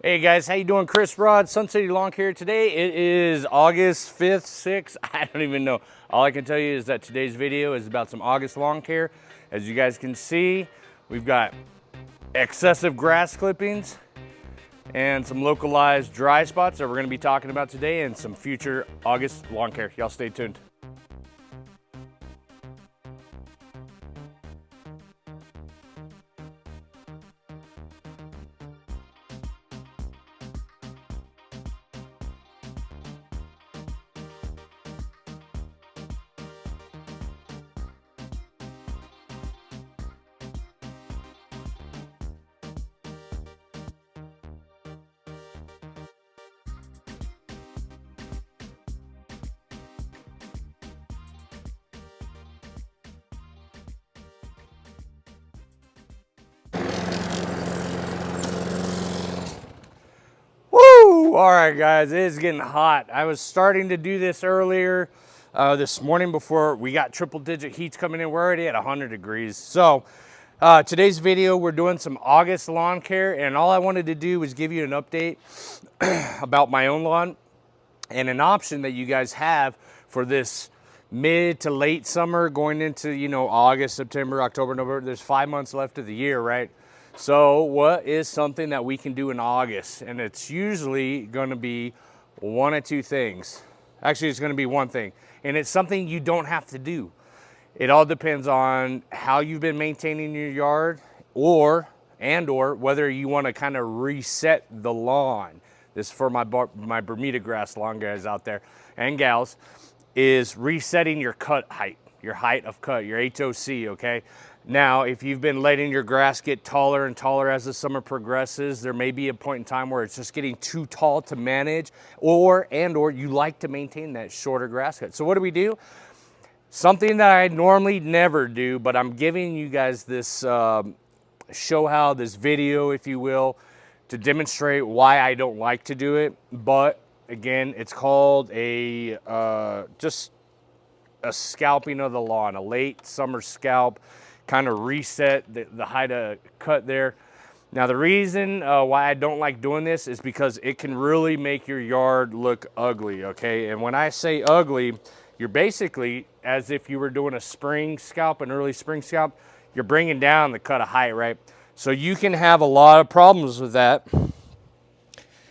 Hey guys, how you doing? Chris Rod, Sun City Lawn Care. Today it is August 5th, 6th. I don't even know. All I can tell you is that today's video is about some August lawn care. As you guys can see, we've got excessive grass clippings and some localized dry spots that we're going to be talking about today and some future August lawn care. Y'all stay tuned. Woo! All right, guys, it is getting hot. I was starting to do this earlier this morning before we got triple-digit heats coming in. We're already at 100 degrees. So today's video, we're doing some August lawn care, and all I wanted to do was give you an update about my own lawn and an option that you guys have for this mid to late summer going into, August, September, October, November. There's 5 months left of the year, right? So what is something that we can do in August? And it's usually going to be one of two things. Actually, it's going to be one thing. And it's something you don't have to do. It all depends on how you've been maintaining your yard or whether you want to kind of reset the lawn. This is for my Bermuda grass lawn guys out there and gals, is resetting your cut height, your height of cut, your HOC, okay? Now, if you've been letting your grass get taller and taller as the summer progresses, there may be a point in time where it's just getting too tall to manage, or you like to maintain that shorter grass cut. So what do? Something that I normally never do, but I'm giving you guys this show how, this video, if you will, to demonstrate why I don't like to do it. But again, it's called just a scalping of the lawn, a late summer scalp, kind of reset the height of cut there. Now, the reason why I don't like doing this is because it can really make your yard look ugly, okay? And when I say ugly, you're basically, as if you were doing a spring scalp, an early spring scalp, you're bringing down the cut of height, right? So you can have a lot of problems with that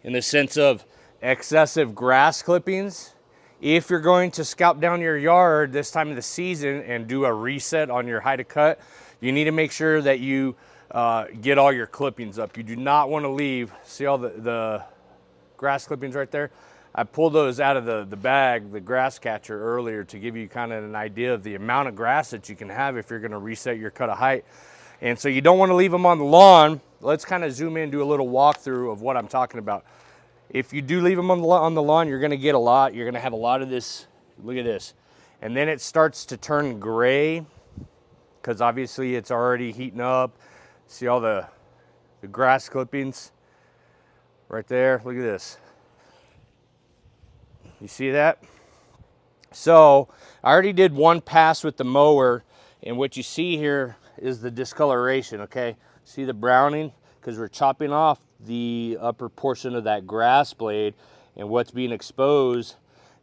in the sense of excessive grass clippings. If you're going to scalp down your yard this time of the season and do a reset on your height of cut, you need to make sure that you get all your clippings up. You do not want to leave, see all the grass clippings right there? I pulled those out of the bag, the grass catcher, earlier to give you kind of an idea of the amount of grass that you can have if you're going to reset your cut of height. And so you don't want to leave them on the lawn. Let's kind of zoom in, do a little walkthrough of what I'm talking about. If you do leave them on the lawn, you're going to get a lot. You're going to have a lot of this. Look at this. And then it starts to turn gray because obviously it's already heating up. See all the grass clippings right there? Look at this. You see that? So I already did one pass with the mower, and what you see here is the discoloration, okay? See the browning? Because we're chopping off the upper portion of that grass blade, and what's being exposed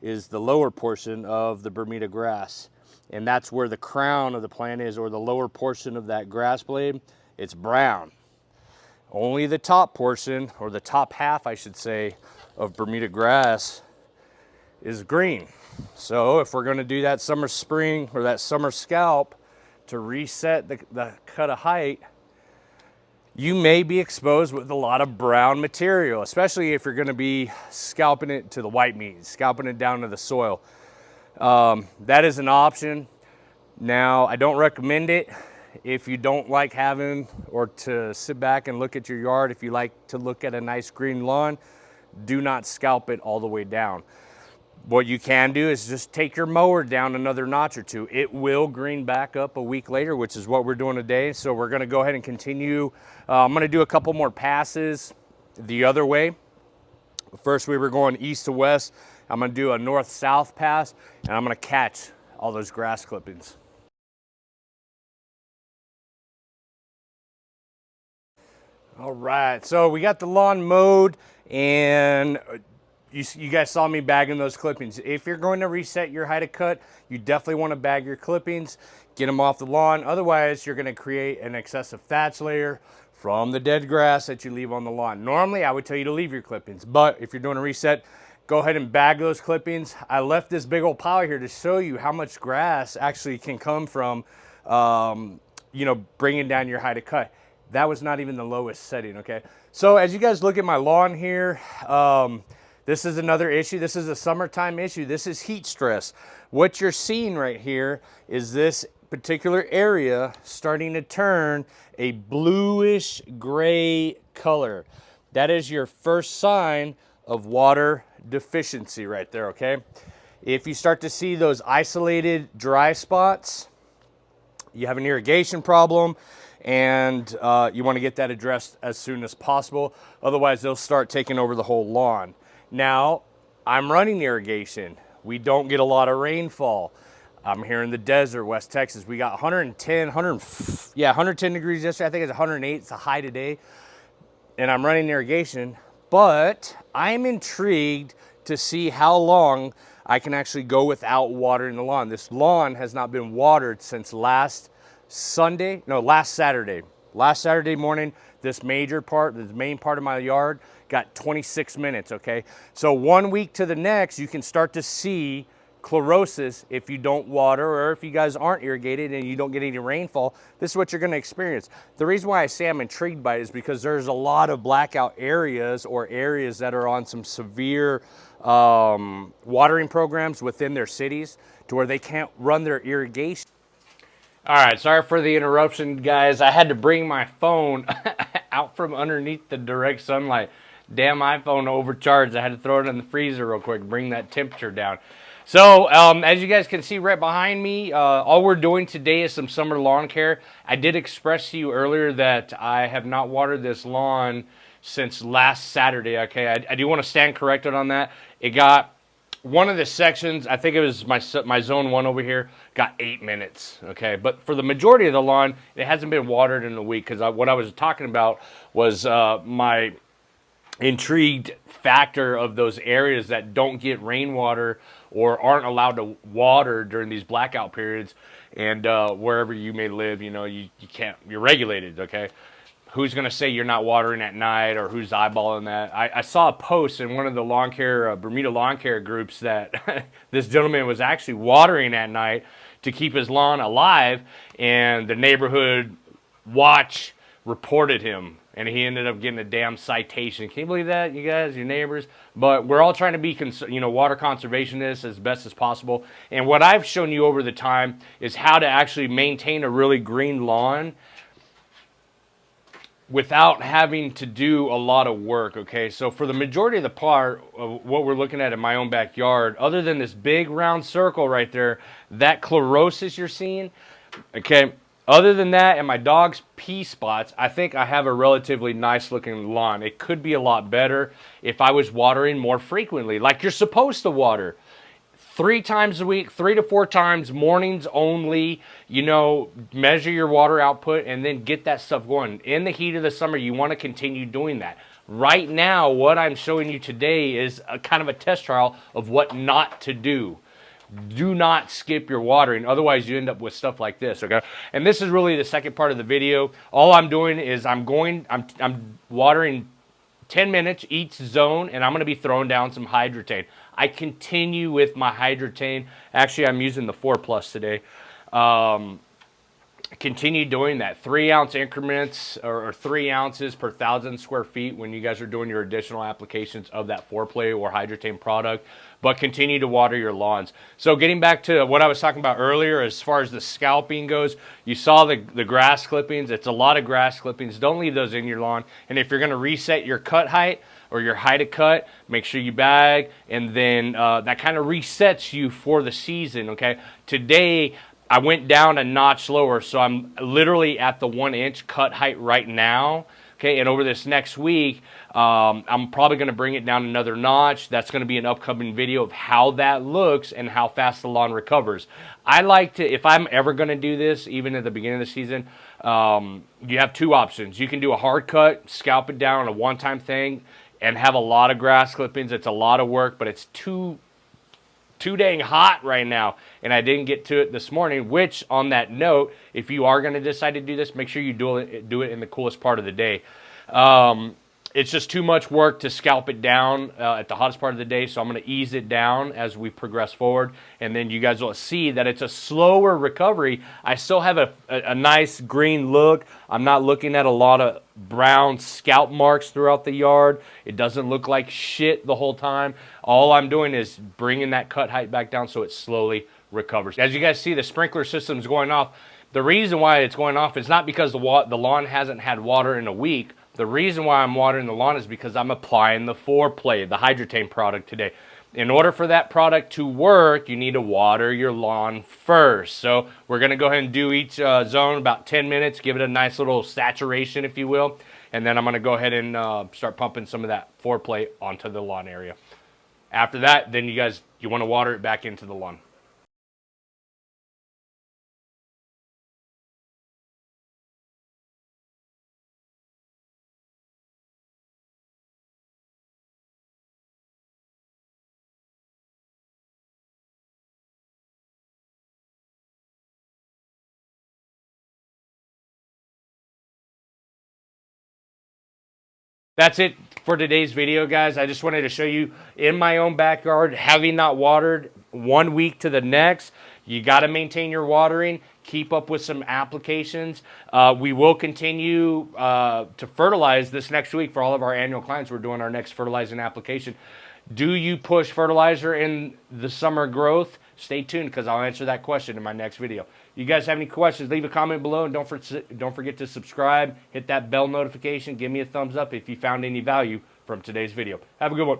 is the lower portion of the Bermuda grass. And that's where the crown of the plant is, or the lower portion of that grass blade. It's brown. Only the top portion, or the top half, I should say, of Bermuda grass is green. So if we're going to do that summer spring or that summer scalp to reset the cut of height, you may be exposed with a lot of brown material, especially if you're going to be scalping it to the white meat, scalping it down to the soil. That is an option. Now, I don't recommend it if you don't like having or to sit back and look at your yard. If you like to look at a nice green lawn, do not scalp it all the way down. What you can do is just take your mower down another notch or two. It will green back up a week later, which is what we're doing today. So we're gonna go ahead and continue. I'm gonna do a couple more passes the other way. First, we were going east to west. I'm gonna do a north-south pass, and I'm gonna catch all those grass clippings. All right, so we got the lawn mowed, and you guys saw me bagging those clippings. If you're going to reset your height of cut, you definitely want to bag your clippings, get them off the lawn. Otherwise, you're going to create an excessive thatch layer from the dead grass that you leave on the lawn. Normally, I would tell you to leave your clippings, but if you're doing a reset, go ahead and bag those clippings. I left this big old pile here to show you how much grass actually can come from, you know, bringing down your height of cut. That was not even the lowest setting, okay? So as you guys look at my lawn here, this is another issue. This is a summertime issue. This is heat stress. What you're seeing right here is this particular area starting to turn a bluish gray color. That is your first sign of water deficiency right there, okay? If you start to see those isolated dry spots, you have an irrigation problem, and you want to get that addressed as soon as possible. Otherwise, they'll start taking over the whole lawn. Now, I'm running irrigation. We don't get a lot of rainfall. I'm here in the desert, West Texas. We got 110 degrees yesterday. I think it's 108. It's a high today. And I'm running irrigation, but I'm intrigued to see how long I can actually go without watering the lawn. This lawn has not been watered since last Saturday. Last Saturday morning, this main part of my yard got 26 minutes, okay? So 1 week to the next, you can start to see chlorosis if you don't water, or if you guys aren't irrigated and you don't get any rainfall. This is what you're gonna experience. The reason why I say I'm intrigued by it is because there's a lot of blackout areas, or areas that are on some severe watering programs within their cities to where they can't run their irrigation. All right, sorry for the interruption, guys. I had to bring my phone out from underneath the direct sunlight. Damn iPhone overcharged. I had to throw it in the freezer real quick, bring that temperature down. So, as you guys can see right behind me, all we're doing today is some summer lawn care. I did express to you earlier that I have not watered this lawn since last Saturday, okay? I do want to stand corrected on that. It got one of the sections, I think it was my zone 1 over here, got 8 minutes, okay? But for the majority of the lawn, it hasn't been watered in a week, because what I was talking about was my intrigued factor of those areas that don't get rainwater or aren't allowed to water during these blackout periods, and wherever you may live, you know, you can't, you're regulated, okay? Who's going to say you're not watering at night, or who's eyeballing that? I saw a post in one of the lawn care, Bermuda lawn care groups, that this gentleman was actually watering at night to keep his lawn alive, and the neighborhood watch reported him, and he ended up getting a damn citation. Can you believe that, you guys, your neighbors? But we're all trying to be, water conservationists as best as possible. And what I've shown you over the time is how to actually maintain a really green lawn without having to do a lot of work, okay? So for the majority of the part of what we're looking at in my own backyard, other than this big round circle right there, that chlorosis you're seeing, okay, other than that and my dog's pee spots, I think I have a relatively nice looking lawn. It could be a lot better if I was watering more frequently, like you're supposed to water. 3 times a week, 3 to 4 times, mornings only, you know, measure your water output and then get that stuff going. In the heat of the summer, you want to continue doing that. Right now, what I'm showing you today is a kind of a test trial of what not to do. Do not skip your watering, otherwise you end up with stuff like this, okay? And this is really the second part of the video. All I'm doing is I'm watering 10 minutes each zone, and I'm going to be throwing down some hydrotane. I continue with my hydrotane. Actually, I'm using the 4+ today. Continue doing that. 3-ounce increments, or 3 ounces per 1,000 square feet when you guys are doing your additional applications of that 4-play or hydrotane product. But continue to water your lawns. So getting back to what I was talking about earlier, as far as the scalping goes, you saw the grass clippings. It's a lot of grass clippings. Don't leave those in your lawn. And if you're going to reset your cut height, or your height of cut, make sure you bag, and then that kind of resets you for the season, okay? Today, I went down a notch lower, so I'm literally at the 1-inch cut height right now. Okay, and over this next week, I'm probably going to bring it down another notch. That's going to be an upcoming video of how that looks and how fast the lawn recovers. I like to, if I'm ever going to do this, even at the beginning of the season, you have two options. You can do a hard cut, scalp it down on a one-time thing, and have a lot of grass clippings. It's a lot of work, but it's too dang hot right now, and I didn't get to it this morning. Which, on that note, if you are going to decide to do this, make sure you do it in the coolest part of the day. It's just too much work to scalp it down at the hottest part of the day, so I'm going to ease it down as we progress forward, and then you guys will see that it's a slower recovery. I still have a nice green look. I'm not looking at a lot of brown scalp marks throughout the yard. It doesn't look like shit the whole time. All I'm doing is bringing that cut height back down so it slowly recovers. As you guys see, the sprinkler system is going off. The reason why it's going off is not because the lawn hasn't had water in a week. The reason why I'm watering the lawn is because I'm applying the Foreplay, the Hydrotain product today. In order for that product to work, you need to water your lawn first. So we're going to go ahead and do each zone about 10 minutes, give it a nice little saturation, if you will. And then I'm going to go ahead and start pumping some of that Foreplay onto the lawn area. After that, then you want to water it back into the lawn. That's it for today's video, guys. I just wanted to show you in my own backyard, having not watered 1 week to the next. You got to maintain your watering. Keep up with some applications. We will continue to fertilize this next week for all of our annual clients. We're doing our next fertilizing application. Do you push fertilizer in the summer growth? Stay tuned because I'll answer that question in my next video. You guys have any questions, leave a comment below, and don't forget to subscribe, hit that bell notification, give me a thumbs up if you found any value from today's video. Have a good one.